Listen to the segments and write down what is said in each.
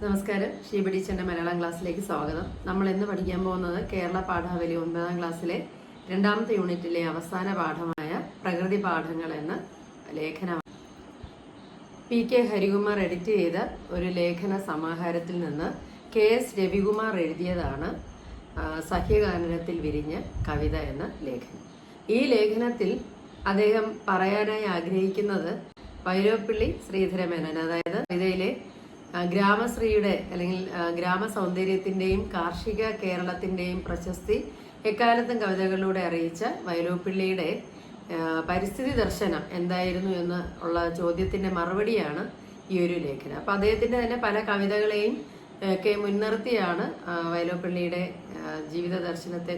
നമസ്കാരം. ഷീബ ടീച്ചറിന്റെ മലയാളം ക്ലാസ്സിലേക്ക് സ്വാഗതം. നമ്മൾ ഇന്ന് പഠിക്കാൻ പോകുന്നത് കേരള പാഠാവലി 9ാം ക്ലാസ്സിലെ 2ാമത്തെ യൂണിറ്റിലെ അവസാന പാഠമായ പ്രകൃതി പാഠങ്ങൾ എന്ന ലേഖനമാണ്. PK ഹരികുമാർ എഡിറ്റ് ചെയ്ത ഒരു ലേഖന സമാഹാരത്തിൽ നിന്ന് KS രവികുമാർ എഴുതിയതാണ് സഹ്യകാനനത്തിൽ വിരിഞ്ഞ കവിത എന്ന ലേഖനം. ഈ ലേഖനത്തിൽ അദ്ദേഹം പറയാനായി ആഗ്രഹിക്കുന്നത് വൈലോപ്പിള്ളി ശ്രീധരമേനോൻ, അതായത് കവിതയിലെ ഗ്രാമശ്രീയുടെ അല്ലെങ്കിൽ ഗ്രാമ സൗന്ദര്യത്തിൻ്റെയും കാർഷിക കേരളത്തിൻ്റെയും പ്രശസ്തി എക്കാലത്തും കവിതകളിലൂടെ അറിയിച്ച വൈലോപ്പിള്ളിയുടെ പരിസ്ഥിതി ദർശനം എന്തായിരുന്നു എന്ന് ഉള്ള ചോദ്യത്തിൻ്റെ മറുപടിയാണ് ഈ ഒരു ലേഖനം. അപ്പോൾ അദ്ദേഹത്തിൻ്റെ തന്നെ പല കവിതകളെയും ഒക്കെ മുൻനിർത്തിയാണ് വൈലോപ്പിള്ളിയുടെ ജീവിത ദർശനത്തെ,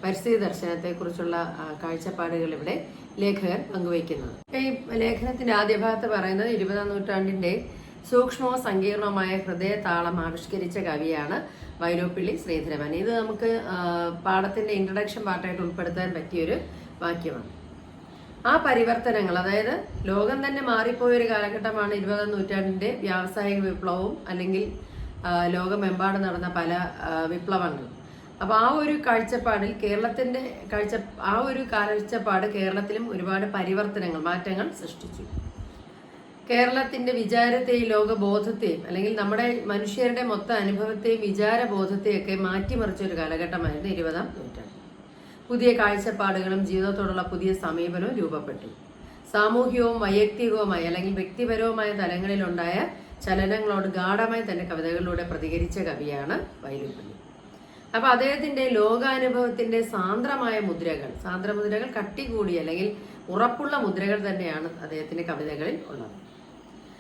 പരിസ്ഥിതി ദർശനത്തെക്കുറിച്ചുള്ള കാഴ്ചപ്പാടുകൾ ഇവിടെ ലേഖകൻ പങ്കുവയ്ക്കുന്നത്. ഈ ലേഖനത്തിൻ്റെ ആദ്യ ഭാഗത്ത് പറയുന്നത് 20ാം നൂറ്റാണ്ടിൻ്റെ സൂക്ഷ്മവും സങ്കീർണവുമായ ഹൃദയതാളം ആവിഷ്കരിച്ച കവിയാണ് വൈലോപ്പിള്ളി ശ്രീധരമേനോൻ. ഇത് നമുക്ക് പാഠത്തിന്റെ ഇൻട്രഡക്ഷൻ പാർട്ടായിട്ട് ഉൾപ്പെടുത്താൻ പറ്റിയൊരു വാക്യമാണ്. ആ പരിവർത്തനങ്ങൾ, അതായത് ലോകം തന്നെ മാറിപ്പോയൊരു കാലഘട്ടമാണ് 20ാം നൂറ്റാണ്ടിന്റെ വ്യാവസായിക വിപ്ലവവും അല്ലെങ്കിൽ ലോകമെമ്പാടും നടന്ന പല വിപ്ലവങ്ങളും. അപ്പോൾ ആ ഒരു കാഴ്ചപ്പാടിൽ ആ ഒരു കാഴ്ചപ്പാട് കേരളത്തിലും ഒരുപാട് പരിവർത്തനങ്ങൾ, മാറ്റങ്ങൾ സൃഷ്ടിച്ചു. കേരളത്തിന്റെ വിചാരത്തെയും ലോകബോധത്തെയും അല്ലെങ്കിൽ നമ്മുടെ മനുഷ്യരുടെ മൊത്തം അനുഭവത്തെയും വിചാരബോധത്തെയും ഒക്കെ മാറ്റിമറിച്ച ഒരു കാലഘട്ടമായിരുന്നു 20ാം നൂറ്റാണ്ട്. പുതിയ കാഴ്ചപ്പാടുകളും ജീവിതത്തോടുള്ള പുതിയ സമീപനവും രൂപപ്പെട്ടു. സാമൂഹികവും വൈയക്തികവുമായ അല്ലെങ്കിൽ വ്യക്തിപരവുമായ തലങ്ങളിലുണ്ടായ ചലനങ്ങളോട് ഗാഢമായി തന്നെ കവിതകളിലൂടെ പ്രതികരിച്ച കവിയാണ് വൈലോപ്പിള്ളി. അപ്പൊ അദ്ദേഹത്തിന്റെ ലോകാനുഭവത്തിന്റെ സാന്ദ്രമായ മുദ്രകൾ കട്ടികൂടി അല്ലെങ്കിൽ ഉറപ്പുള്ള മുദ്രകൾ തന്നെയാണ് അദ്ദേഹത്തിന്റെ കവിതകളിൽ ഉള്ളത്.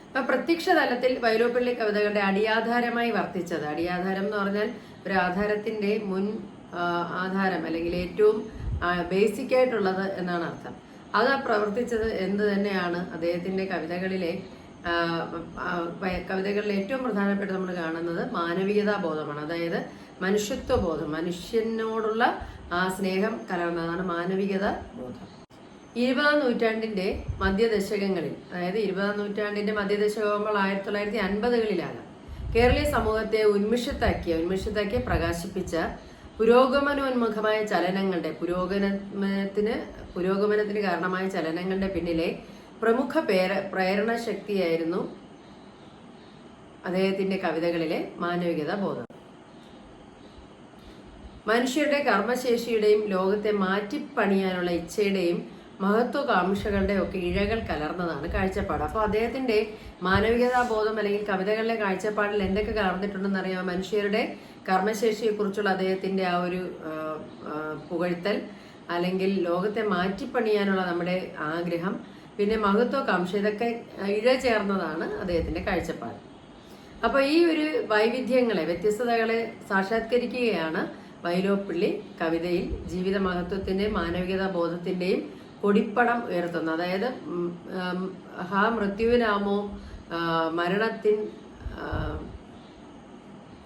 അപ്പൊ പ്രത്യക്ഷ തലത്തിൽ വൈലോപ്പിള്ളി കവിതകളുടെ അടിയാധാരമായി വർത്തിച്ചത്, അടിയാധാരം എന്ന് പറഞ്ഞാൽ ഒരു ആധാരത്തിന്റെ മുൻ ആധാരം അല്ലെങ്കിൽ ഏറ്റവും ബേസിക് ആയിട്ടുള്ളത് എന്നാണ് അർത്ഥം. അത് പ്രവർത്തിച്ചത് എന്ത് തന്നെയാണ് അദ്ദേഹത്തിന്റെ കവിതകളിലെ ഏറ്റവും പ്രധാനപ്പെട്ട നമ്മൾ കാണുന്നത് മാനവികതാ ബോധമാണ്. അതായത് മനുഷ്യത്വ ബോധം, മനുഷ്യനോടുള്ള ആ സ്നേഹം കലർന്നതാണ് മാനവികതാ ബോധം. 20ാം നൂറ്റാണ്ടിന്റെ മധ്യദശകങ്ങളിൽ, അതായത് 20ാം നൂറ്റാണ്ടിന്റെ മധ്യദശകങ്ങൾ 1950കളിലാണ് കേരളീയ സമൂഹത്തെ ഉന്മിഷത്താക്കിയ പ്രകാശിപ്പിച്ച പുരോഗമനോന്മുഖമായ ചലനങ്ങളുടെ പുരോഗമനത്തിന് കാരണമായ ചലനങ്ങളുടെ പിന്നിലെ പ്രമുഖ പ്രേരണ ശക്തിയായിരുന്നു അദ്ദേഹത്തിന്റെ കവിതകളിലെ മാനവികതാ ബോധം. മനുഷ്യരുടെ കർമ്മശേഷിയുടെയും ലോകത്തെ മാറ്റിപ്പണിയാനുള്ള ഇച്ഛയുടെയും മഹത്വകാംക്ഷകളുടെ ഒക്കെ ഇഴകൾ കലർന്നതാണ് കാഴ്ചപ്പാട്. അപ്പോൾ അദ്ദേഹത്തിന്റെ മാനവികതാ ബോധം അല്ലെങ്കിൽ കവിതകളിലെ കാഴ്ചപ്പാടിൽ എന്തൊക്കെ കലർന്നിട്ടുണ്ടെന്ന് അറിയാം. മനുഷ്യരുടെ കർമ്മശേഷിയെക്കുറിച്ചുള്ള അദ്ദേഹത്തിന്റെ ആ ഒരു പുകഴ്ത്തൽ, അല്ലെങ്കിൽ ലോകത്തെ മാറ്റിപ്പണിയാനുള്ള നമ്മുടെ ആഗ്രഹം, പിന്നെ മഹത്വകാംക്ഷ, ഇതൊക്കെ ഇഴ ചേർന്നതാണ് അദ്ദേഹത്തിന്റെ കാഴ്ചപ്പാട്. അപ്പൊ ഈ ഒരു വൈവിധ്യങ്ങളെ, വ്യത്യസ്തതകളെ സാക്ഷാത്കരിക്കുകയാണ് വൈലോപ്പിള്ളി കവിതയിൽ ജീവിത മഹത്വത്തിന്റെയും മാനവികതാ ബോധത്തിന്റെയും കൊടിപ്പടം ഉയർത്തുന്നത്. അതായത് മൃത്യുവിനാമോ മരണത്തിൻ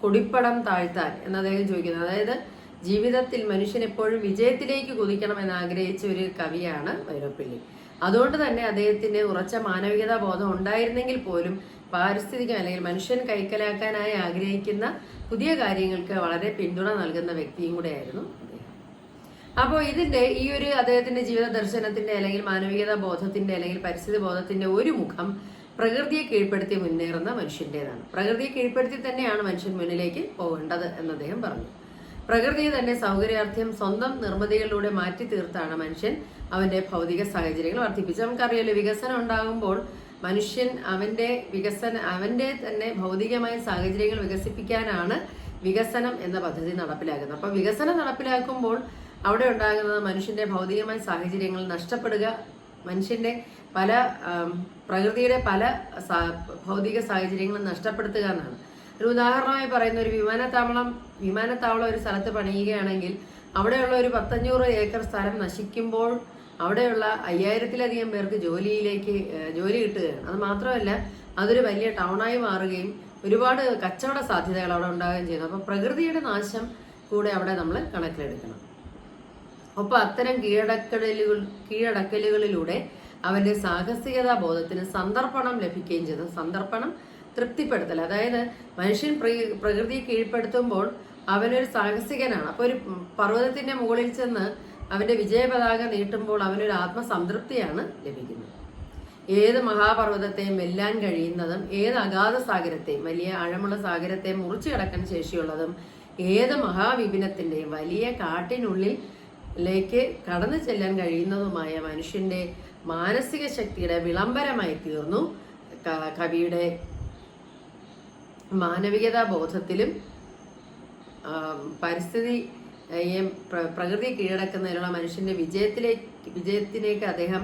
കൊടിപ്പടം താഴ്ത്താൻ എന്ന് അദ്ദേഹം ചോദിക്കുന്നത്. അതായത് ജീവിതത്തിൽ മനുഷ്യൻ എപ്പോഴും വിജയത്തിലേക്ക് കുതിക്കണം എന്ന് ആഗ്രഹിച്ച ഒരു കവിയാണ് വൈലോപ്പിള്ളി. അതുകൊണ്ട് തന്നെ അദ്ദേഹത്തിന് ഉറച്ച മാനവികതാ ബോധം ഉണ്ടായിരുന്നെങ്കിൽ പോലും പാരിസ്ഥിതികം അല്ലെങ്കിൽ മനുഷ്യൻ കൈക്കലാക്കാനായി ആഗ്രഹിക്കുന്ന പുതിയ കാര്യങ്ങൾക്ക് വളരെ പിന്തുണ നൽകുന്ന വ്യക്തിയും കൂടെയായിരുന്നു അദ്ദേഹം. അപ്പോൾ ഇതിന്റെ ഈ ഒരു അദ്ദേഹത്തിന്റെ ജീവിത ദർശനത്തിന്റെ അല്ലെങ്കിൽ മാനവികതാ ബോധത്തിന്റെ അല്ലെങ്കിൽ പരിസ്ഥിതി ബോധത്തിന്റെ ഒരു മുഖം പ്രകൃതിയെ കീഴ്പ്പെടുത്തി മുന്നേറുന്ന മനുഷ്യന്റേതാണ്. പ്രകൃതിയെ കീഴ്പ്പെടുത്തി തന്നെയാണ് മനുഷ്യൻ മുന്നിലേക്ക് പോകേണ്ടത് എന്ന് അദ്ദേഹം പറഞ്ഞു. പ്രകൃതിയെ തന്നെ സൗകര്യാർത്ഥ്യം സ്വന്തം നിർമ്മിതികളിലൂടെ മാറ്റി തീർത്താണ് മനുഷ്യൻ അവന്റെ ഭൗതിക സാഹചര്യങ്ങൾ വർദ്ധിപ്പിച്ചത്. നമുക്കറിയാലോ, വികസനം ഉണ്ടാകുമ്പോൾ മനുഷ്യൻ അവന്റെ തന്നെ ഭൗതികമായ സാഹചര്യങ്ങൾ വികസിപ്പിക്കാനാണ് വികസനം എന്ന പദ്ധതി നടപ്പിലാക്കുന്നത്. അപ്പൊ വികസനം നടപ്പിലാക്കുമ്പോൾ അവിടെ ഉണ്ടാകുന്നത് മനുഷ്യന്റെ ഭൗതികമായ സാഹചര്യങ്ങൾ നഷ്ടപ്പെടുക, മനുഷ്യന്റെ പ്രകൃതിയുടെ പല ഭൗതിക സാഹചര്യങ്ങളും നഷ്ടപ്പെടുത്തുക എന്നാണ്. ഒരു ഉദാഹരണമായി പറയുന്ന, ഒരു വിമാനത്താവളം ഒരു സ്ഥലത്ത് പണിയുകയാണെങ്കിൽ അവിടെയുള്ള ഒരു 500 ഏക്കർ സ്ഥലം നശിക്കുമ്പോൾ അവിടെയുള്ള 5000-ലധികം പേർക്ക് ജോലി കിട്ടുകയാണ്. അത് മാത്രമല്ല, അതൊരു വലിയ ടൗണായി മാറുകയും ഒരുപാട് കച്ചവട സാധ്യതകൾ അവിടെ ഉണ്ടാകുകയും ചെയ്യുന്നു. അപ്പൊ പ്രകൃതിയുടെ നാശം കൂടെ അവിടെ നമ്മൾ കണക്കിലെടുക്കണം. ഒപ്പം അത്തരം കീഴടക്കലുകളിലൂടെ അവന്റെ സാഹസികതാ ബോധത്തിന് സന്ദർപ്പണം ലഭിക്കുകയും ചെയ്തു. സന്ദർപ്പണം തൃപ്തിപ്പെടുത്തൽ. അതായത് മനുഷ്യൻ പ്രകൃതിയെ കീഴ്പ്പെടുത്തുമ്പോൾ അവനൊരു സാഹസികനാണ്. അപ്പൊ ഒരു പർവ്വതത്തിന്റെ മുകളിൽ ചെന്ന് അവന്റെ വിജയപതാക നീട്ടുമ്പോൾ അവനൊരു ആത്മസംതൃപ്തിയാണ് ലഭിക്കുന്നത്. ഏത് മഹാപർവ്വതത്തെയും വെല്ലാൻ കഴിയുന്നതും ഏത് അഗാധ സാഗരത്തെയും, വലിയ ആഴമുള്ള സാഗരത്തെ മുറിച്ചു കടക്കാൻ ശേഷിയുള്ളതും ഏത് മഹാവിപിനത്തിന്റെയും വലിയ കാട്ടിനുള്ളിലേക്ക് കടന്നു ചെല്ലാൻ കഴിയുന്നതുമായ മനുഷ്യന്റെ മാനസിക ശക്തിയുടെ വിളംബരമായി തീർന്നു കവിയുടെ മാനവികതാ ബോധത്തിലും പരിസ്ഥിതിയെ പ്രകൃതി കീഴടക്കുന്നതിലുള്ള മനുഷ്യന്റെ വിജയത്തിലേക്ക് അദ്ദേഹം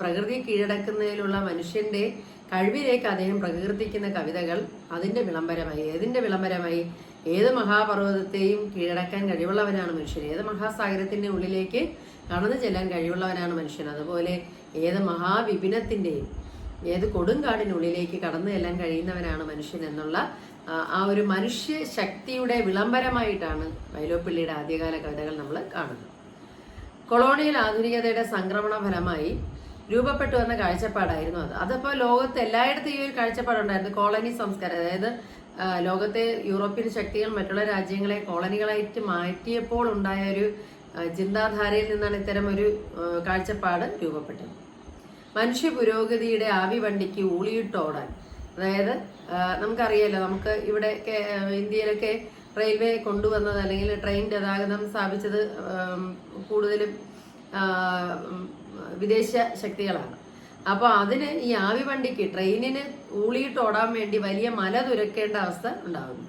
പ്രകൃതി കീഴടക്കുന്നതിലുള്ള മനുഷ്യന്റെ കഴിവിലേക്ക് അദ്ദേഹം പ്രകീർത്തിക്കുന്ന കവിതകൾ അതിന്റെ വിളംബരമായി. ഏതിന്റെ വിളംബരമായി? ഏത് മഹാപർവ്വതത്തെയും കീഴടക്കാൻ കഴിവുള്ളവനാണ് മനുഷ്യൻ, ഏത് മഹാസാഗരത്തിന്റെ ഉള്ളിലേക്ക് കടന്നു ചെല്ലാൻ കഴിവുള്ളവനാണ് മനുഷ്യൻ, അതുപോലെ ഏത് മഹാവിപിനത്തിന്റെയും ഏത് കൊടുങ്കാടിനുള്ളിലേക്ക് കടന്നു ചെല്ലാൻ കഴിയുന്നവനാണ് മനുഷ്യൻ എന്നുള്ള ആ ഒരു മനുഷ്യ ശക്തിയുടെ വിളംബരമായിട്ടാണ് വൈലോപ്പിള്ളിയുടെ ആദ്യകാല കവിതകൾ നമ്മൾ കാണുന്നത്. കൊളോണിയൽ ആധുനികതയുടെ സംക്രമണ ഫലമായി രൂപപ്പെട്ടു വന്ന കാഴ്ചപ്പാടായിരുന്നു അത്. അതപ്പോൾ ലോകത്ത് എല്ലായിടത്തും ഈ ഒരു കാഴ്ചപ്പാടുണ്ടായിരുന്നു. കോളനി സംസ്കാരം, അതായത് ലോകത്തെ യൂറോപ്യൻ ശക്തികൾ മറ്റുള്ള രാജ്യങ്ങളെ കോളനികളായിട്ട് മാറ്റിയപ്പോൾ ഉണ്ടായ ഒരു ചിന്താധാരയിൽ നിന്നാണ് ഇത്തരം ഒരു കാഴ്ചപ്പാട് രൂപപ്പെട്ടത്. മനുഷ്യ പുരോഗതിയുടെ ആവി വണ്ടിക്ക് ഊളിയിട്ടോടാൻ, അതായത് നമുക്കറിയാലോ, നമുക്ക് ഇവിടെ ഇന്ത്യയിലൊക്കെ റെയിൽവേ കൊണ്ടുവന്നത് അല്ലെങ്കിൽ ട്രെയിൻ ഗതാഗതം സ്ഥാപിച്ചത് കൂടുതലും വിദേശ ശക്തികളാണ്. അപ്പോൾ അതിന് ഈ ആവി വണ്ടിക്ക് ട്രെയിനിന് ഊളിയിട്ടോടാൻ വേണ്ടി വലിയ മല തുരക്കേണ്ട അവസ്ഥ ഉണ്ടാകുന്നു.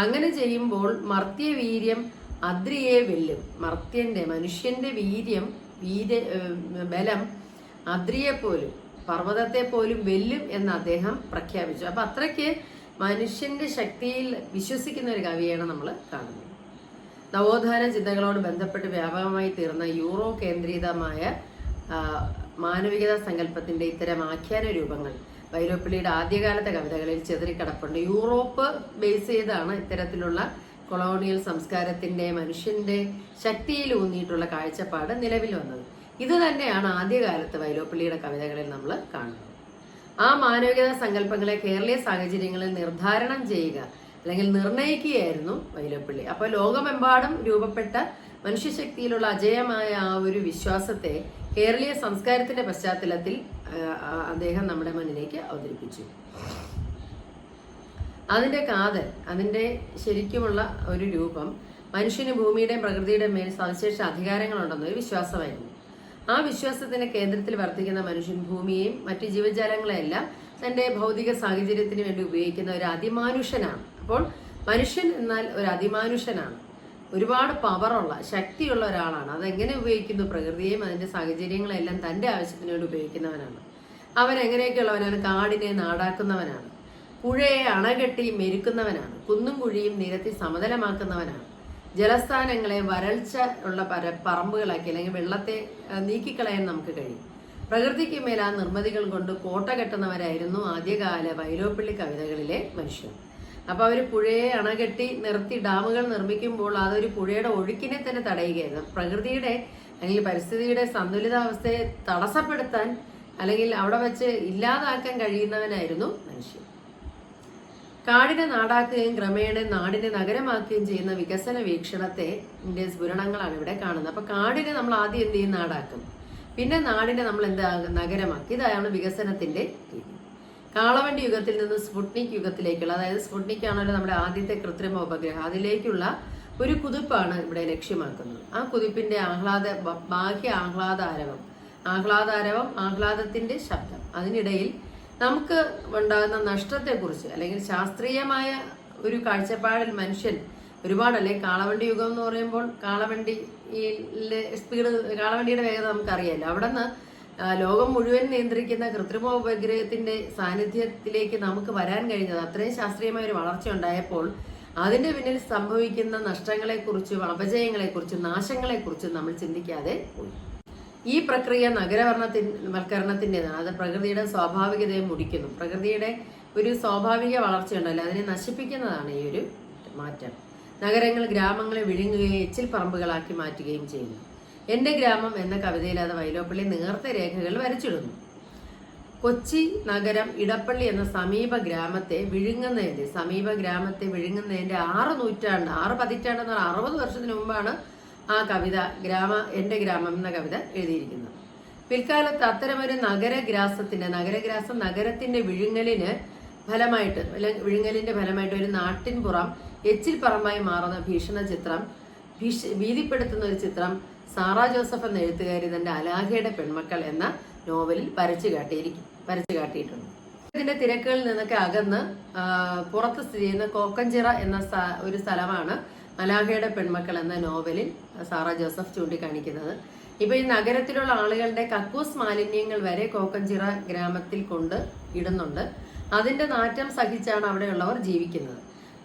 അങ്ങനെ ചെയ്യുമ്പോൾ മർത്യവീര്യം അദ്രിയെ വെല്ലും. മനുഷ്യന്റെ ബലം അദ്രിയെപ്പോലും പർവ്വതത്തെ പോലും വെല്ലും എന്ന് അദ്ദേഹം പ്രഖ്യാപിച്ചു. അപ്പൊ അത്രയ്ക്ക് മനുഷ്യന്റെ ശക്തിയിൽ വിശ്വസിക്കുന്ന ഒരു കവിയാണ് നമ്മൾ കാണുന്നത്. നവോത്ഥാന ചിന്തകളോട് ബന്ധപ്പെട്ട് വ്യാപകമായി തീർന്ന യൂറോ കേന്ദ്രീതമായ മാനവികതാ സങ്കല്പത്തിന്റെ ഇത്തരം ആഖ്യാന രൂപങ്ങൾ വൈലോപ്പിള്ളിയുടെ ആദ്യകാലത്തെ കവിതകളിൽ ചെതറിക്കിടപ്പുണ്ട്. യൂറോപ്പ് ബേസ് ചെയ്താണ് ഇത്തരത്തിലുള്ള കൊളോണിയൽ സംസ്കാരത്തിന്റെ മനുഷ്യന്റെ ശക്തിയിൽ ഊന്നിയിട്ടുള്ള കാഴ്ചപ്പാട് നിലവിൽ വന്നത്. ഇത് തന്നെയാണ് ആദ്യകാലത്ത് വൈലോപ്പിള്ളിയുടെ കവിതകളിൽ നമ്മൾ കാണുന്നത്. ആ മാനവികതാ സങ്കല്പങ്ങളെ കേരളീയ സാഹചര്യങ്ങളിൽ നിർദ്ധാരണം ചെയ്യുക അല്ലെങ്കിൽ നിർണയിക്കുകയായിരുന്നു വൈലോപ്പിള്ളി. അപ്പോൾ ലോകമെമ്പാടും രൂപപ്പെട്ട മനുഷ്യശക്തിയിലുള്ള അജയമായ ആ ഒരു വിശ്വാസത്തെ കേരളീയ സംസ്കാരത്തിന്റെ പശ്ചാത്തലത്തിൽ അദ്ദേഹം നമ്മുടെ മുന്നിലേക്ക് അവതരിപ്പിച്ചു. അതിന്റെ കാതൽ, അതിന്റെ ശരിക്കുമുള്ള ഒരു രൂപം മനുഷ്യന് ഭൂമിയുടെയും പ്രകൃതിയുടെയും മേൽ സവിശേഷ അധികാരങ്ങളുണ്ടെന്നൊരു വിശ്വാസമായിരുന്നു. ആ വിശ്വാസത്തിന്റെ കേന്ദ്രത്തിൽ വർത്തിക്കുന്ന മനുഷ്യൻ ഭൂമിയെയും മറ്റു ജീവജാലങ്ങളെല്ലാം തന്റെ ഭൗതിക സാഹചര്യത്തിന് വേണ്ടി ഉപയോഗിക്കുന്ന ഒരു അതിമാനുഷനാണ്. അപ്പോൾ മനുഷ്യൻ എന്നാൽ ഒരു അതിമാനുഷനാണ്, ഒരുപാട് പവറുള്ള ശക്തിയുള്ള ഒരാളാണ്. അതെങ്ങനെ ഉപയോഗിക്കുന്നു? പ്രകൃതിയെയും അതിന്റെ സാഹചര്യങ്ങളെല്ലാം തന്റെ ആവശ്യത്തിന് വേണ്ടി ഉപയോഗിക്കുന്നവനാണ്. അവൻ എങ്ങനെയൊക്കെയുള്ളവനാണ്? കാടിനെ നാടാക്കുന്നവനാണ്, പുഴയെ അണകെട്ടി മെരുക്കുന്നവനാണ്, കുന്നും കുഴിയും നിരത്തി സമതലമാക്കുന്നവനാണ്, ജലസ്ഥാനങ്ങളെ വരൾച്ച ഉള്ള പറമ്പുകളാക്കി അല്ലെങ്കിൽ വെള്ളത്തെ നീക്കിക്കളയാൻ നമുക്ക് കഴിയും. പ്രകൃതിക്ക് മേൽ ആ നിർമ്മിതികൾ കൊണ്ട് കോട്ട കെട്ടുന്നവരായിരുന്നു ആദ്യകാല വൈലോപ്പിള്ളി കവിതകളിലെ മനുഷ്യർ. അപ്പൊ അവര് പുഴയെ അണകെട്ടി നിർത്തി ഡാമുകൾ നിർമ്മിക്കുമ്പോൾ അതൊരു പുഴയുടെ ഒഴുക്കിനെ തന്നെ തടയുകയായിരുന്നു. പ്രകൃതിയുടെ അല്ലെങ്കിൽ പരിസ്ഥിതിയുടെ സന്തുലിതാവസ്ഥയെ തടസ്സപ്പെടുത്താൻ അല്ലെങ്കിൽ അവിടെ വെച്ച് ഇല്ലാതാക്കാൻ കഴിയുന്നവനായിരുന്നു മനുഷ്യൻ. കാടിനെ നാടാക്കുകയും ക്രമേണ നാടിനെ നഗരമാക്കുകയും ചെയ്യുന്ന വികസന വീക്ഷണത്തെ സ്ഫുരണങ്ങളാണ് ഇവിടെ കാണുന്നത്. അപ്പൊ കാടിനെ നമ്മൾ ആദ്യം എന്ത് ചെയ്യും? നാടാക്കും. പിന്നെ നാടിനെ നമ്മൾ നഗരമാക്കി. ഇതാണ് വികസനത്തിന്റെ രീതി. കാളവണ്ടി യുഗത്തിൽ നിന്ന് സ്പുട്നിക് യുഗത്തിലേക്കുള്ള, അതായത് സ്പുട്നിക് ആണല്ലോ നമ്മുടെ ആദ്യത്തെ കൃത്രിമ ഉപഗ്രഹം, അതിലേക്കുള്ള ഒരു കുതിപ്പാണ് ഇവിടെ ലക്ഷ്യമാക്കുന്നത്. ആ കുതിപ്പിന്റെ ബാഹ്യ ആഹ്ലാദാരവം, ആഹ്ലാദത്തിന്റെ ശബ്ദം. അതിനിടയിൽ നമുക്ക് ഉണ്ടാകുന്ന നഷ്ടത്തെക്കുറിച്ച് അല്ലെങ്കിൽ ശാസ്ത്രീയമായ ഒരു കാഴ്ചപ്പാടിൽ മനുഷ്യൻ ഒരുപാട്, അല്ലെങ്കിൽ കാളവണ്ടി യുഗം എന്ന് പറയുമ്പോൾ കാളവണ്ടിയുടെ വേഗത നമുക്കറിയാലോ. അവിടെ നിന്ന് ലോകം മുഴുവൻ നിയന്ത്രിക്കുന്ന കൃത്രിമ ഉപഗ്രഹത്തിന്റെ സാന്നിധ്യത്തിലേക്ക് നമുക്ക് വരാൻ കഴിഞ്ഞത് അത്രയും ശാസ്ത്രീയമായ ഒരു വളർച്ച ഉണ്ടായപ്പോൾ അതിന്റെ പിന്നിൽ സംഭവിക്കുന്ന നഷ്ടങ്ങളെക്കുറിച്ചും അപജയങ്ങളെക്കുറിച്ചും നാശങ്ങളെക്കുറിച്ചും നമ്മൾ ചിന്തിക്കാതെ പോയി. ഈ പ്രക്രിയ നഗരവൽക്കരണത്തിൻ്റെതാണ്. അത് പ്രകൃതിയുടെ സ്വാഭാവികതയെ മുടിക്കുന്നു. പ്രകൃതിയുടെ ഒരു സ്വാഭാവിക വളർച്ച ഉണ്ടല്ലോ, അതിനെ നശിപ്പിക്കുന്നതാണ് ഈ ഒരു മാറ്റം. നഗരങ്ങൾ ഗ്രാമങ്ങളെ വിഴുങ്ങുകയും എച്ചിൽ പറമ്പുകളാക്കി മാറ്റുകയും ചെയ്യുന്നു. എന്റെ ഗ്രാമം എന്ന കവിതയിൽ അത് വൈലോപ്പിള്ളി നേർത്ത രേഖകൾ വരച്ചിടുന്നു. കൊച്ചി നഗരം ഇടപ്പള്ളി എന്ന സമീപ ഗ്രാമത്തെ വിഴുങ്ങുന്നതിന്റെ 6 പതിറ്റാണ്ട് എന്ന് പറഞ്ഞാൽ 60 വർഷത്തിന് മുമ്പാണ് ആ കവിത എന്റെ ഗ്രാമം എന്ന കവിത എഴുതിയിരിക്കുന്നത്. പിൽക്കാലത്ത് അത്തരമൊരു നഗരഗ്രാസം നഗരത്തിന്റെ വിഴുങ്ങലിന്റെ ഫലമായിട്ട് ഒരു നാട്ടിൻപുറം എച്ചിൽ പറമ്പായി മാറുന്ന ഭീതിപ്പെടുത്തുന്ന ഒരു ചിത്രം സാറാ ജോസഫ് എന്ന എഴുത്തുകാരി തന്റെ അലാഖയുടെ പെൺമക്കൾ എന്ന നോവലിൽ വരച്ചു കാട്ടിയിട്ടുണ്ട്. ഇതിന്റെ തിരക്കുകളിൽ നിന്നൊക്കെ അകന്ന് പുറത്ത് സ്ഥിതി ചെയ്യുന്ന കോക്കഞ്ചിറ എന്ന ഒരു സ്ഥലമാണ് അലാഖയുടെ പെൺമക്കൾ എന്ന നോവലിൽ സാറാ ജോസഫ് ചൂണ്ടിക്കാണിക്കുന്നത്. ഇപ്പൊ ഈ നഗരത്തിലുള്ള ആളുകളുടെ കക്കൂസ് മാലിന്യങ്ങൾ വരെ കോക്കഞ്ചിറ ഗ്രാമത്തിൽ കൊണ്ട് ഇടുന്നുണ്ട്. അതിന്റെ നാറ്റം സഹിച്ചാണ് അവിടെയുള്ളവർ ജീവിക്കുന്നത്.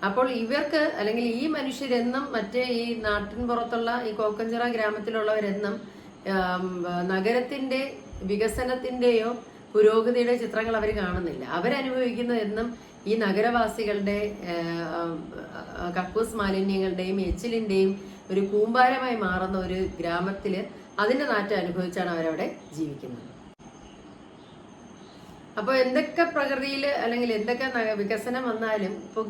അപ്പോൾ ഇവർക്ക് അല്ലെങ്കിൽ ഈ മനുഷ്യരെന്നും മറ്റേ ഈ നാട്ടിൻ പുറത്തുള്ള ഈ കോക്കഞ്ചിറ ഗ്രാമത്തിലുള്ളവരെന്നും നഗരത്തിന്റെ വികസനത്തിന്റെയോ പുരോഗതിയുടെ ചിത്രങ്ങൾ അവർ കാണുന്നില്ല. അവരനുഭവിക്കുന്നത് എന്നും ഈ നഗരവാസികളുടെ കക്കൂസ് മാലിന്യങ്ങളുടെയും എച്ചിലിന്റെയും ഒരു കൂമ്പാരമായി മാറുന്ന ഒരു ഗ്രാമത്തില് അതിന്റെ നാറ്റം അനുഭവിച്ചാണ് അവരവിടെ ജീവിക്കുന്നത്. അപ്പോൾ എന്തൊക്കെ പ്രകൃതിയിൽ അല്ലെങ്കിൽ എന്തൊക്കെ വികസനം വന്നാലും ഇപ്പോൾ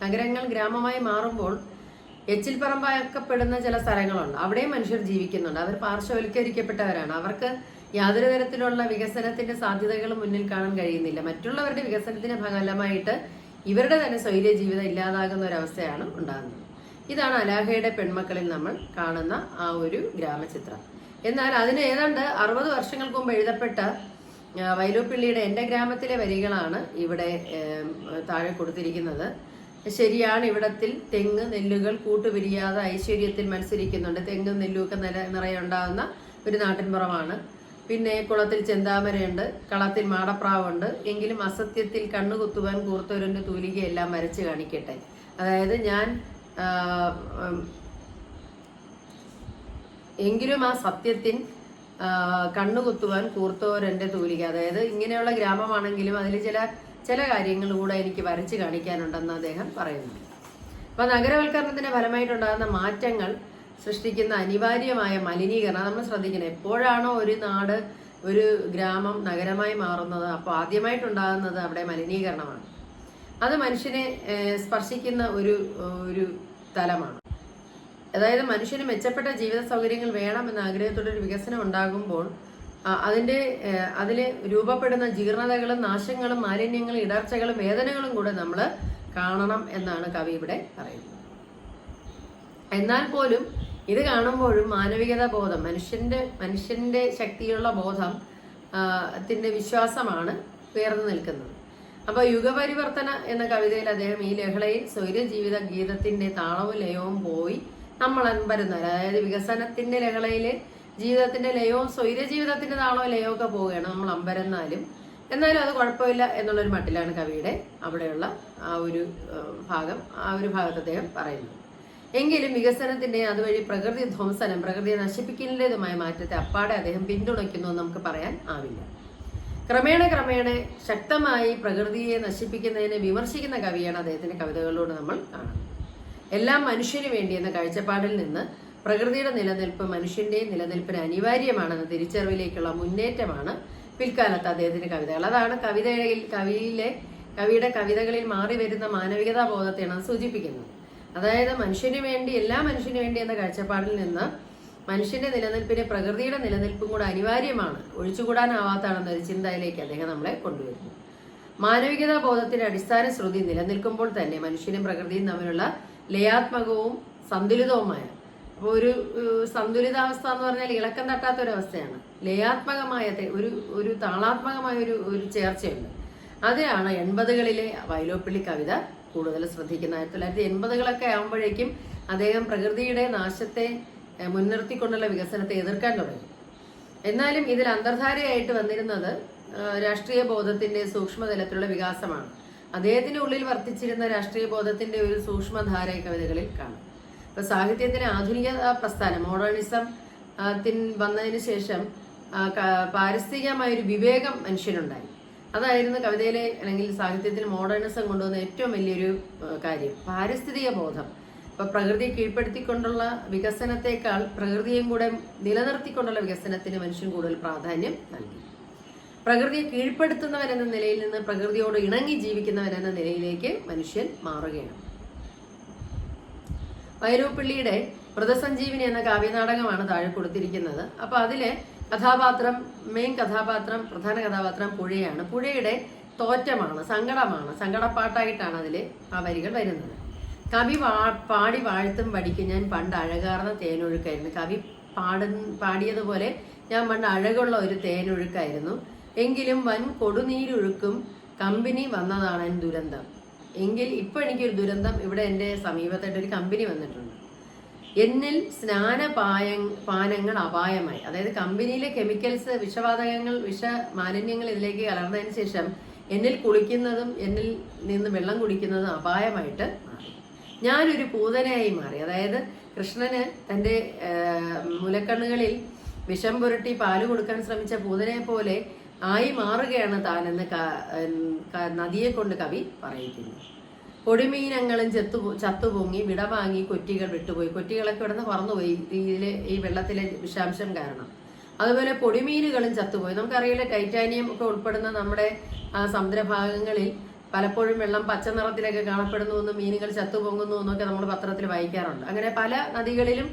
നഗരങ്ങൾ ഗ്രാമമായി മാറുമ്പോൾ എച്ചിൽ പറമ്പാക്കപ്പെടുന്ന ചില സ്ഥലങ്ങളുണ്ട്. അവിടെയും മനുഷ്യർ ജീവിക്കുന്നുണ്ട്. അവർ പാർശ്വവൽക്കരിക്കപ്പെട്ടവരാണ്. അവർക്ക് യാതൊരു തരത്തിലുള്ള വികസനത്തിന്റെ സാധ്യതകൾ മുന്നിൽ കാണാൻ കഴിയുന്നില്ല. മറ്റുള്ളവരുടെ വികസനത്തിന് ഫലമായിട്ട് ഇവരുടെ തന്നെ സ്വൈര്യ ജീവിതം ഇല്ലാതാകുന്ന ഒരവസ്ഥയാണ് ഉണ്ടാകുന്നത്. ഇതാണ് അലാഖയുടെ പെൺമക്കളിൽ നമ്മൾ കാണുന്ന ആ ഒരു ഗ്രാമചിത്രം. എന്നാൽ അതിന് ഏതാണ്ട് 60 വർഷങ്ങൾക്ക് മുമ്പ് എഴുതപ്പെട്ട വൈലോപ്പിള്ളിയുടെ എന്റെ ഗ്രാമത്തിലെ വരികളാണ് ഇവിടെ താഴെ കൊടുത്തിരിക്കുന്നത്. ശരിയാണ്, ഇവിടത്തിൽ തെങ്ങ് നെല്ലുകൾ കൂട്ടുപിരിയാതെ ഐശ്വര്യത്തിൽ മത്സരിക്കുന്നുണ്ട്. തെങ്ങും നെല്ലുമൊക്കെ നിറയെ ഉണ്ടാകുന്ന ഒരു നാട്ടിൻപുറമാണ്. പിന്നെ കുളത്തിൽ ചെന്താമരയുണ്ട്, കളത്തിൽ മാടപ്രാവുണ്ട്. എങ്കിലും അസത്യത്തിൽ കണ്ണുകുത്തുവാൻ കൂർത്തവരുടെ തൂലികയെല്ലാം വരച്ച് കാണിക്കട്ടെ. അതായത് എങ്കിലും ആ സത്യത്തിൽ കണ്ണുകുത്തുവാൻ കൂർത്തോരെന്റെ തൂലിക. അതായത് ഇങ്ങനെയുള്ള ഗ്രാമമാണെങ്കിലും അതിൽ ചില കാര്യങ്ങൾ കൂടെ എനിക്ക് വരച്ച് കാണിക്കാനുണ്ടെന്ന് അദ്ദേഹം പറയുന്നു. അപ്പൊ നഗരവൽക്കരണത്തിന്റെ ഫലമായിട്ടുണ്ടാകുന്ന മാറ്റങ്ങൾ സൃഷ്ടിക്കുന്ന അനിവാര്യമായ മലിനീകരണം നമ്മൾ ശ്രദ്ധിക്കണം. എപ്പോഴാണോ ഒരു നാട് ഒരു ഗ്രാമം നഗരമായി മാറുന്നത്, അപ്പോൾ ആദ്യമായിട്ടുണ്ടാകുന്നത് അവിടെ മലിനീകരണമാണ്. അത് മനുഷ്യനെ സ്പർശിക്കുന്ന ഒരു തലമാണ്. അതായത് മനുഷ്യന് മെച്ചപ്പെട്ട ജീവിത സൗകര്യങ്ങൾ വേണമെന്ന ആഗ്രഹത്തോടെ ഒരു വികസനം ഉണ്ടാകുമ്പോൾ അതിൽ രൂപപ്പെടുന്ന ജീർണതകളും നാശങ്ങളും മാലിന്യങ്ങളും ഇടർച്ചകളും വേദനകളും കൂടെ നമ്മൾ കാണണം എന്നാണ് കവി ഇവിടെ പറയുന്നത്. എന്നാൽ പോലും ഇത് കാണുമ്പോഴും മാനവികത ബോധം, മനുഷ്യന്റെ ശക്തിയുള്ള ബോധം ത്തിന്റെ വിശ്വാസമാണ് ഉയർന്നു നിൽക്കുന്നത്. അപ്പൊ യുഗപരിവർത്തന എന്ന കവിതയിൽ അദ്ദേഹം ഈ ലഹളയിൽ സ്വൈര്യ ജീവിത ഗീതത്തിന്റെ താളവും ലയവും പോയി നമ്മൾ അൻപരുന്നാൽ, അതായത് വികസനത്തിന്റെ ലഹളയില് ജീവിതത്തിന്റെ ലയവും സ്വൈര്യ ജീവിതത്തിന്റെ താളവും ലയവും ഒക്കെ പോവുകയാണ് നമ്മൾ അമ്പരന്നാലും. എന്നാലും അത് കുഴപ്പമില്ല എന്നുള്ളൊരു മട്ടിലാണ് കവിയുടെ അവിടെയുള്ള ആ ഒരു ഭാഗത്ത് അദ്ദേഹം പറയുന്നത്. എങ്കിലും വികസനത്തിന്റെ അതുവഴി പ്രകൃതി ധ്വംസനം, പ്രകൃതിയെ നശിപ്പിക്കുന്നതിൻ്റെതുമായ മാറ്റത്തെ അപ്പാടെ അദ്ദേഹം പിന്തുണയ്ക്കുന്നു എന്ന് നമുക്ക് പറയാൻ ആവില്ല. ക്രമേണ ശക്തമായി പ്രകൃതിയെ നശിപ്പിക്കുന്നതിനെ വിമർശിക്കുന്ന കവിയാണ് അദ്ദേഹത്തിന്റെ കവിതകളിലൂടെ നമ്മൾ കാണുന്നത്. എല്ലാം മനുഷ്യന് വേണ്ടി എന്ന കാഴ്ചപ്പാടിൽ നിന്ന് പ്രകൃതിയുടെ നിലനിൽപ്പ് മനുഷ്യന്റെയും നിലനിൽപ്പിന് അനിവാര്യമാണെന്ന തിരിച്ചറിവിലേക്കുള്ള മുന്നേറ്റമാണ് പിൽക്കാലത്ത് അദ്ദേഹത്തിന്റെ കവിതകൾ. അതാണ് കവിയുടെ കവിതകളിൽ മാറി വരുന്ന മാനവികതാ ബോധത്തെയാണ് സൂചിപ്പിക്കുന്നത്. അതായത് എല്ലാ മനുഷ്യന് വേണ്ടി എന്ന കാഴ്ചപ്പാടിൽ നിന്ന് മനുഷ്യന്റെ നിലനിൽപ്പിന് പ്രകൃതിയുടെ നിലനിൽപ്പും കൂടെ അനിവാര്യമാണ്, ഒഴിച്ചുകൂടാനാവാത്താണെന്നൊരു ചിന്തയിലേക്ക് അദ്ദേഹം നമ്മളെ കൊണ്ടുവരുന്നു. മാനവികതാ ബോധത്തിന്റെ അടിസ്ഥാന ശ്രുതി നിലനിൽക്കുമ്പോൾ തന്നെ മനുഷ്യനും പ്രകൃതിയും തമ്മിലുള്ള ലയാത്മകവും സന്തുലിതവുമായ, അപ്പോൾ ഒരു സന്തുലിതാവസ്ഥ എന്ന് പറഞ്ഞാൽ ഇളക്കം തട്ടാത്ത ഒരവസ്ഥയാണ്. ലയാത്മകമായ ഒരു താളാത്മകമായ ഒരു ചേർച്ചയുണ്ട്. അതിനാണ് 80കളിലെ വൈലോപ്പിള്ളി കവിത കൂടുതൽ ശ്രദ്ധിക്കുന്നത്. 1980കളൊക്കെ ആകുമ്പോഴേക്കും അദ്ദേഹം പ്രകൃതിയുടെ നാശത്തെ മുൻനിർത്തിക്കൊണ്ടുള്ള വികസനത്തെ എതിർക്കാൻ തുടങ്ങി. എന്നാലും ഇതിൽ അന്തർധാരയായിട്ട് വന്നിരുന്നത് രാഷ്ട്രീയ ബോധത്തിന്റെ സൂക്ഷ്മതലത്തിലുള്ള വികാസമാണ്. അദ്ദേഹത്തിന്റെ ഉള്ളിൽ വർത്തിച്ചിരുന്ന രാഷ്ട്രീയ ബോധത്തിന്റെ ഒരു സൂക്ഷ്മധാര കവിതകളിൽ കാണും. ഇപ്പൊ സാഹിത്യത്തിന് ആധുനിക പ്രസ്ഥാനം മോഡേണിസം വന്നതിന് ശേഷം പാരിസ്ഥിതികമായ ഒരു വിവേകം മനുഷ്യനുണ്ടായി. അതായിരുന്നു കവിതയിലെ അല്ലെങ്കിൽ സാഹിത്യത്തിൽ മോഡേണിസം കൊണ്ടുവന്ന ഏറ്റവും വലിയൊരു കാര്യം, പാരിസ്ഥിതിക ബോധം. ഇപ്പൊ പ്രകൃതിയെ കീഴ്പ്പെടുത്തിക്കൊണ്ടുള്ള വികസനത്തെക്കാൾ പ്രകൃതിയും കൂടെ നിലനിർത്തിക്കൊണ്ടുള്ള വികസനത്തിന് മനുഷ്യൻ കൂടുതൽ പ്രാധാന്യം നൽകി. പ്രകൃതിയെ കീഴ്പ്പെടുത്തുന്നവൻ എന്ന നിലയിൽ നിന്ന് പ്രകൃതിയോട് ഇണങ്ങി ജീവിക്കുന്നവൻ എന്ന നിലയിലേക്ക് മനുഷ്യൻ മാറുകയാണ്. വൈരൂപ്പിള്ളിയുടെ മൃതസഞ്ജീവിനി എന്ന കാവ്യനാടകമാണ് താഴെ കൊടുത്തിരിക്കുന്നത്. അപ്പൊ അതിലെ മെയിൻ കഥാപാത്രം, പ്രധാന കഥാപാത്രം പുഴയാണ്. പുഴയുടെ തോറ്റമാണ്, സങ്കടപ്പാട്ടായിട്ടാണ് അതിലെ ആ വരികൾ വരുന്നത്. കവി പാടി വാഴ്ത്തും പഠിക്കും ഞാൻ പണ്ട് അഴകാർന്ന തേനൊഴുക്കായിരുന്നു. കവി പാടിയതുപോലെ ഞാൻ പണ്ട് അഴകുള്ള ഒരു തേനൊഴുക്കായിരുന്നു. എങ്കിലും വൻ കൊടുനീരൊഴുക്കും കമ്പനി വന്നതാണ് എൻ ദുരന്തം. എങ്കിൽ ഇപ്പൊ എനിക്കൊരു ദുരന്തം, ഇവിടെ എൻ്റെ സമീപത്തായിട്ട് ഒരു കമ്പനി വന്നിട്ടുണ്ട്. എന്നിൽ പാനങ്ങൾ അപായമായി. അതായത് കമ്പനിയിലെ കെമിക്കൽസ്, വിഷവാതകങ്ങൾ, മാലിന്യങ്ങൾ ഇതിലേക്ക് കലർന്നതിന് ശേഷം എന്നിൽ കുളിക്കുന്നതും എന്നിൽ നിന്ന് വെള്ളം കുടിക്കുന്നതും അപായമായിട്ട് മാറി. ഞാനൊരു പൂതനയായി മാറി. അതായത് കൃഷ്ണന് തൻ്റെ മുലക്കണ്ണുകളിൽ വിഷം പുരട്ടി പാല് കൊടുക്കാൻ ശ്രമിച്ച പൂതനയെ പോലെ ആയി മാറുകയാണ് താനെന്ന് നദിയെ കൊണ്ട് കവി പറയിക്കുന്നു. പൊടിമീനങ്ങളും ചത്തുപൊങ്ങി വിടവാങ്ങി കൊറ്റികൾ വിട്ടുപോയി. കൊറ്റികളൊക്കെ ഇവിടുന്ന് പറന്നുപോയി ഈ വെള്ളത്തിലെ വിഷാംശം കാരണം. അതുപോലെ പൊടിമീനുകളും ചത്തുപോയി. നമുക്കറിയില്ല, ടൈറ്റാനിയം ഒക്കെ ഉൾപ്പെടുന്ന നമ്മുടെ സമുദ്രഭാഗങ്ങളിൽ പലപ്പോഴും വെള്ളം പച്ച നിറത്തിലൊക്കെ കാണപ്പെടുന്നു എന്നും മീനുകൾ ചത്തുപൊങ്ങുന്നു എന്നൊക്കെ നമ്മൾ പത്രത്തിൽ വായിക്കാറുണ്ട്. അങ്ങനെ പല നദികളിലും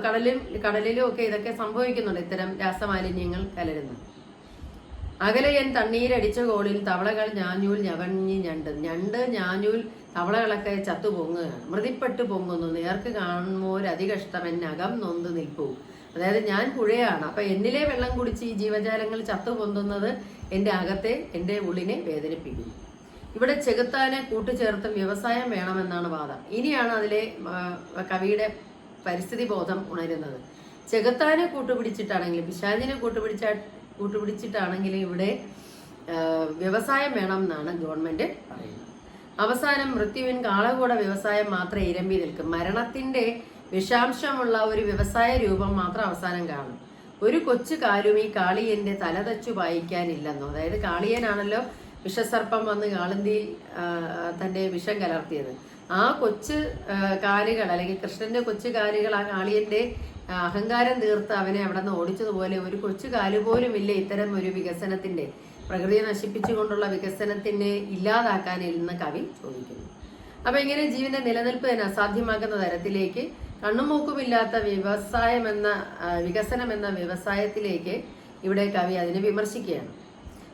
കടലിലും ഒക്കെ ഇതൊക്കെ സംഭവിക്കുന്നുണ്ട്, ഇത്തരം രാസമാലിന്യങ്ങൾ കലരുന്നു. അകലയൻ തണ്ണീരടിച്ച കോളിൽ തവളകൾ ഞാഞ്ഞൂൽ ഞവഞ്ഞി ഞാഞ്ഞൂൽ തവളകളൊക്കെ ചത്തു പൊങ്ങുകയാണ്. മൃതിപ്പെട്ടു പൊങ്ങുന്നു നേർക്ക് കാണുമ്പോരതികഷ്ടം എന്നകം നൊന്ത് നിൽപ്പൂ. അതായത് ഞാൻ പുഴയാണ്, അപ്പൊ എന്നിലെ വെള്ളം കുടിച്ച് ഈ ജീവജാലങ്ങൾ ചത്തു പൊന്തുന്നത് എൻ്റെ ഉള്ളിനെ വേദനിപ്പിക്കുന്നു. ഇവിടെ ചെകുത്താനെ കൂട്ടുചേർത്തും വ്യവസായം വേണമെന്നാണ് വാദം. ഇനിയാണ് അതിലെ കവിയുടെ പരിസ്ഥിതി ബോധം ഉണരുന്നത്. ചെകുത്താനെ കൂട്ടുപിടിച്ചിട്ടാണെങ്കിലും പിശാചിനെ കൂട്ടുപിടിച്ചിട്ടാണെങ്കിലും ഇവിടെ വ്യവസായം വേണം എന്നാണ് ഗവൺമെന്റ് പറയുന്നത്. അവസാനം മൃത്യുവിൻ കാളകൂട വ്യവസായം മാത്രമേ ഇരമ്പി നിൽക്കും. മരണത്തിന്റെ വിഷാംശമുള്ള ഒരു വ്യവസായ രൂപം മാത്രം അവസാനം കാണും. ഒരു കൊച്ചു കാലും ഈ കാളിയന്റെ തല തച്ചു പായിക്കാനില്ലെന്നോ. അതായത് കാളിയനാണല്ലോ വിഷസർപ്പം വന്ന് കാളന്തിയിൽ തന്റെ വിഷം കലർത്തിയത്. ആ കൊച്ചു കാലുകൾ, അല്ലെങ്കിൽ കൃഷ്ണന്റെ കൊച്ചു കാലുകൾ ആ കാളിയന്റെ അഹങ്കാരം തീർത്ത് അവനെ അവിടെ നിന്ന് ഓടിച്ചതുപോലെ ഒരു കൊച്ചു കാലുപോലും ഇല്ല ഇത്തരം ഒരു വികസനത്തിന്റെ, പ്രകൃതിയെ നശിപ്പിച്ചുകൊണ്ടുള്ള വികസനത്തിനെ ഇല്ലാതാക്കാൻ എന്ന് കവി ചോദിക്കുന്നു. അപ്പൊ ഇങ്ങനെ ജീവന്റെ നിലനിൽപ്പ് തന്നെ അസാധ്യമാക്കുന്ന തരത്തിലേക്ക് കണ്ണുമൂക്കുമില്ലാത്ത വികസനം എന്ന വ്യവസായത്തിലേക്ക് ഇവിടെ കവി അതിനെ വിമർശിക്കുകയാണ്.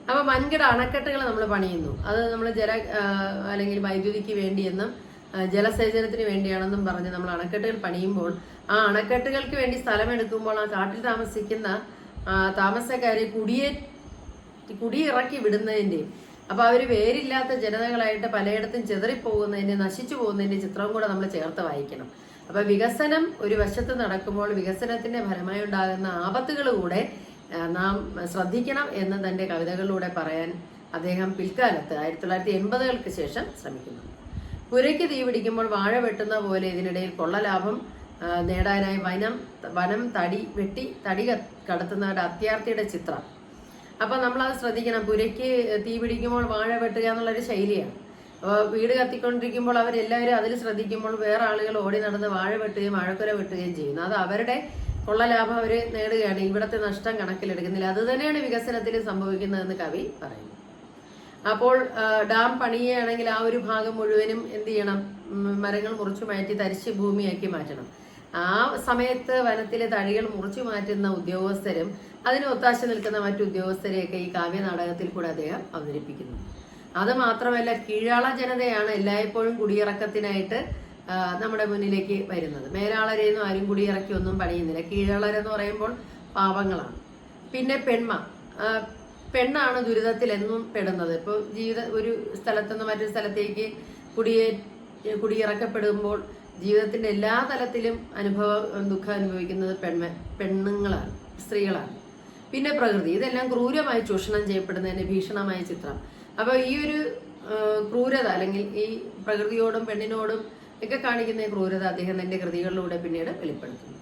അപ്പൊ വൻകിട അണക്കെട്ടുകൾ നമ്മൾ പണിയുന്നു. അത് നമ്മൾ അല്ലെങ്കിൽ വൈദ്യുതിക്ക് വേണ്ടിയെന്നും ജലസേചനത്തിന് വേണ്ടിയാണെന്നും പറഞ്ഞ് നമ്മൾ അണക്കെട്ടുകൾ പണിയുമ്പോൾ ആ അണക്കെട്ടുകൾക്ക് വേണ്ടി സ്ഥലമെടുക്കുമ്പോൾ ആ കാട്ടിൽ താമസിക്കുന്ന താമസക്കാരെ കുടിയിറക്കി വിടുന്നതിൻ്റെയും അപ്പൊ അവര് വേരില്ലാത്ത ജനതകളായിട്ട് പലയിടത്തും ചെതറിപ്പോകുന്നതിന്റെ, നശിച്ചു പോകുന്നതിന്റെ ചിത്രം കൂടെ നമ്മൾ ചേർത്ത് വായിക്കണം. അപ്പൊ വികസനം ഒരു വശത്ത് നടക്കുമ്പോൾ വികസനത്തിന്റെ ഫലമായി ഉണ്ടാകുന്ന ആപത്തുകൾ കൂടെ നാം ശ്രദ്ധിക്കണം എന്ന് തന്റെ കവിതകളിലൂടെ പറയാൻ അദ്ദേഹം പിൽക്കാലത്ത് 1980-കൾക്ക് ശേഷം ശ്രമിക്കുന്നു. പുരയ്ക്ക് തീ പിടിക്കുമ്പോൾ വാഴ വെട്ടുന്ന പോലെ ഇതിനിടയിൽ കൊള്ളലാഭം നേടാനായി വനം തടി കടത്തുന്നവരുടെ അത്യാർത്ഥിയുടെ ചിത്രം. അപ്പൊ നമ്മളത് ശ്രദ്ധിക്കണം. പുരയ്ക്ക് തീ പിടിക്കുമ്പോൾ വാഴ വെട്ടുക എന്നുള്ളൊരു ശൈലിയാണ്. അപ്പോൾ വീട് കത്തിക്കൊണ്ടിരിക്കുമ്പോൾ അവരെല്ലാവരും അതിൽ ശ്രദ്ധിക്കുമ്പോൾ വേറെ ആളുകൾ ഓടി നടന്ന് വാഴ വെട്ടുകയും വാഴക്കുര വെട്ടുകയും ചെയ്യുന്നു. അത് അവരുടെ കൊള്ളലാഭം അവർ നേടുകയാണ്, ഇവിടുത്തെ നഷ്ടം കണക്കിലെടുക്കുന്നില്ല. അത് തന്നെയാണ് വികസനത്തിൽ സംഭവിക്കുന്നതെന്ന് കവി പറയുന്നു. അപ്പോൾ ഡാം പണിയുകയാണെങ്കിൽ ആ ഒരു ഭാഗം മുഴുവനും എന്ത് ചെയ്യണം? മരങ്ങൾ മുറിച്ചു മാറ്റി തരിശ് ഭൂമിയാക്കി മാറ്റണം. ആ സമയത്ത് വനത്തിലെ തടികൾ മുറിച്ചു മാറ്റുന്ന ഉദ്യോഗസ്ഥരും അതിന് ഒത്താശ നിൽക്കുന്ന മറ്റു ഉദ്യോഗസ്ഥരെയൊക്കെ ഈ കാവ്യ നാടകത്തിൽ കൂടെ അദ്ദേഹം അവതരിപ്പിക്കുന്നു. അത് മാത്രമല്ല, കീഴാള ജനതയാണ് എല്ലായ്പ്പോഴും കുടിയിറക്കത്തിനായിട്ട് നമ്മുടെ മുന്നിലേക്ക് വരുന്നത്. മേലാളരെയൊന്നും ആരും കുടിയിറക്കി ഒന്നും പണിയുന്നില്ല. കീഴാളരെന്ന് പറയുമ്പോൾ പാവങ്ങളാണ്. പിന്നെ പെണ്ണാണ് ദുരിതത്തിൽ എന്നും പെടുന്നത്. ഇപ്പോൾ ഒരു സ്ഥലത്തുനിന്ന് മറ്റൊരു സ്ഥലത്തേക്ക് കുടിയിറക്കപ്പെടുമ്പോൾ ജീവിതത്തിന്റെ എല്ലാ തലത്തിലും ദുഃഖം അനുഭവിക്കുന്നത് പെണ്ണുങ്ങളാണ്, സ്ത്രീകളാണ്. പിന്നെ പ്രകൃതി, ഇതെല്ലാം ക്രൂരമായി ചൂഷണം ചെയ്യപ്പെടുന്നതിന്റെ ഭീഷണമായ ചിത്രം. അപ്പൊ ഈ ഒരു ക്രൂരത, അല്ലെങ്കിൽ ഈ പ്രകൃതിയോടും പെണ്ണിനോടും ഒക്കെ കാണിക്കുന്ന ക്രൂരത അദ്ദേഹം തന്റെ കൃതികളിലൂടെ പിന്നീട് വെളിപ്പെടുത്തുന്നു.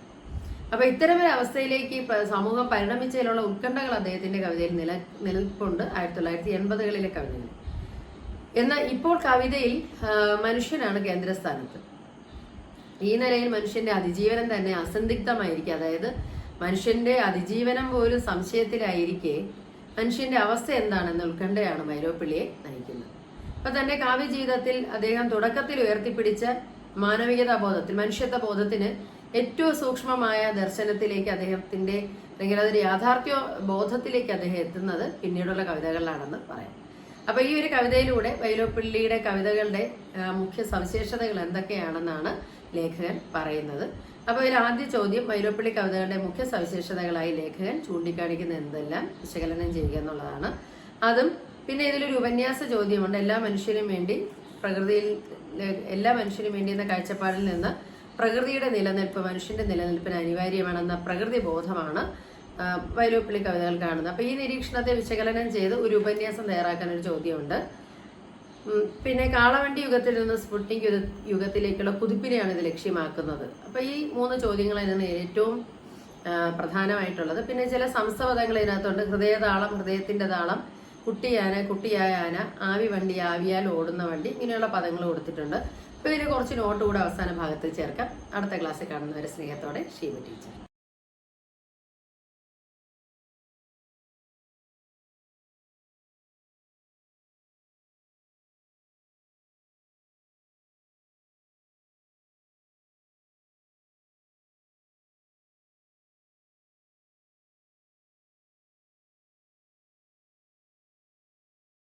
അപ്പൊ ഇത്തരം ഒരു അവസ്ഥയിലേക്ക് സമൂഹം പരിണമിച്ചതിലുള്ള ഉത്കണ്ഠകൾ അദ്ദേഹത്തിന്റെ കവിതയിൽ നിലനിൽപ്പുണ്ട് 1980-കളിലെ കവിതയിൽ. എന്നാൽ ഇപ്പോൾ കവിതയിൽ മനുഷ്യനാണ് കേന്ദ്രസ്ഥാനത്ത്. ഈ നിലയിൽ മനുഷ്യന്റെ അതിജീവനം തന്നെ അസന്ദിഗ്ധമായിരിക്കും. അതായത് മനുഷ്യന്റെ അതിജീവനം പോലും സംശയത്തിലായിരിക്കെ മനുഷ്യന്റെ അവസ്ഥ എന്താണെന്ന് ഉത്കണ്ഠയാണ് വൈലോപ്പിള്ളിയെ നയിക്കുന്നത്. അപ്പൊ തന്റെ കാവ്യ ജീവിതത്തിൽ അദ്ദേഹം തുടക്കത്തിൽ ഉയർത്തിപ്പിടിച്ച മാനവികതാ ബോധത്തിൽ, മനുഷ്യത്വ ബോധത്തിന് ഏറ്റവും സൂക്ഷ്മമായ ദർശനത്തിലേക്ക് അദ്ദേഹത്തിന്റെ, അല്ലെങ്കിൽ അതൊരു യാഥാർത്ഥ്യ ബോധത്തിലേക്ക് അദ്ദേഹം എത്തുന്നത് പിന്നീടുള്ള കവിതകളിലാണെന്ന് പറയാം. അപ്പൊ ഈ ഒരു കവിതയിലൂടെ വൈലോപ്പിള്ളിയുടെ കവിതകളുടെ മുഖ്യ സവിശേഷതകൾ എന്തൊക്കെയാണെന്നാണ് ലേഖകൻ പറയുന്നത്. അപ്പൊ ഇതിൽ ആദ്യ ചോദ്യം, വൈലോപ്പിള്ളി കവിതകളുടെ മുഖ്യ സവിശേഷതകളായി ലേഖകൻ ചൂണ്ടിക്കാണിക്കുന്ന എന്തെല്ലാം വിശകലനം ചെയ്യുക എന്നുള്ളതാണ്. അതും പിന്നെ ഇതിലൊരു ഉപന്യാസ ചോദ്യമുണ്ട്. എല്ലാ മനുഷ്യനും വേണ്ടി എന്ന കാഴ്ചപ്പാടിൽ നിന്ന് പ്രകൃതിയുടെ നിലനിൽപ്പ് മനുഷ്യന്റെ നിലനിൽപ്പിന് അനിവാര്യമാണെന്ന പ്രകൃതി ബോധമാണ് വൈലോപ്പിള്ളി കവിതകൾ കാണുന്നത്. അപ്പൊ ഈ നിരീക്ഷണത്തെ വിശകലനം ചെയ്ത് ഒരു ഉപന്യാസം തയ്യാറാക്കാൻ ഒരു ചോദ്യമുണ്ട്. പിന്നെ കാളവണ്ടി യുഗത്തിൽ നിന്ന് സ്പുട്നിക് യുഗത്തിലേക്കുള്ള കുതിപ്പിനെയാണ് ഇത് ലക്ഷ്യമാക്കുന്നത്. അപ്പൊ ഈ 3 ചോദ്യങ്ങളാണ് ഏറ്റവും പ്രധാനമായിട്ടുള്ളത്. പിന്നെ ചില സംസ്ഥപദങ്ങൾ ഇതിനകത്തുണ്ട്. ഹൃദയതാളം, ഹൃദയത്തിന്റെ താളം, കുട്ടിയാന, കുട്ടിയായ ആന, ആവി വണ്ടി, ആവിയാൽ ഓടുന്ന വണ്ടി, ഇങ്ങനെയുള്ള പദങ്ങൾ കൊടുത്തിട്ടുണ്ട്. അപ്പൊ ഇതിന് കുറച്ച് നോട്ട് കൂടെ അവസാന ഭാഗത്തിൽ ചേർക്കാം. അടുത്ത ക്ലാസ്സിൽ കാണുന്നവരെ സ്നേഹത്തോടെ ഷീമ ടീച്ചർ.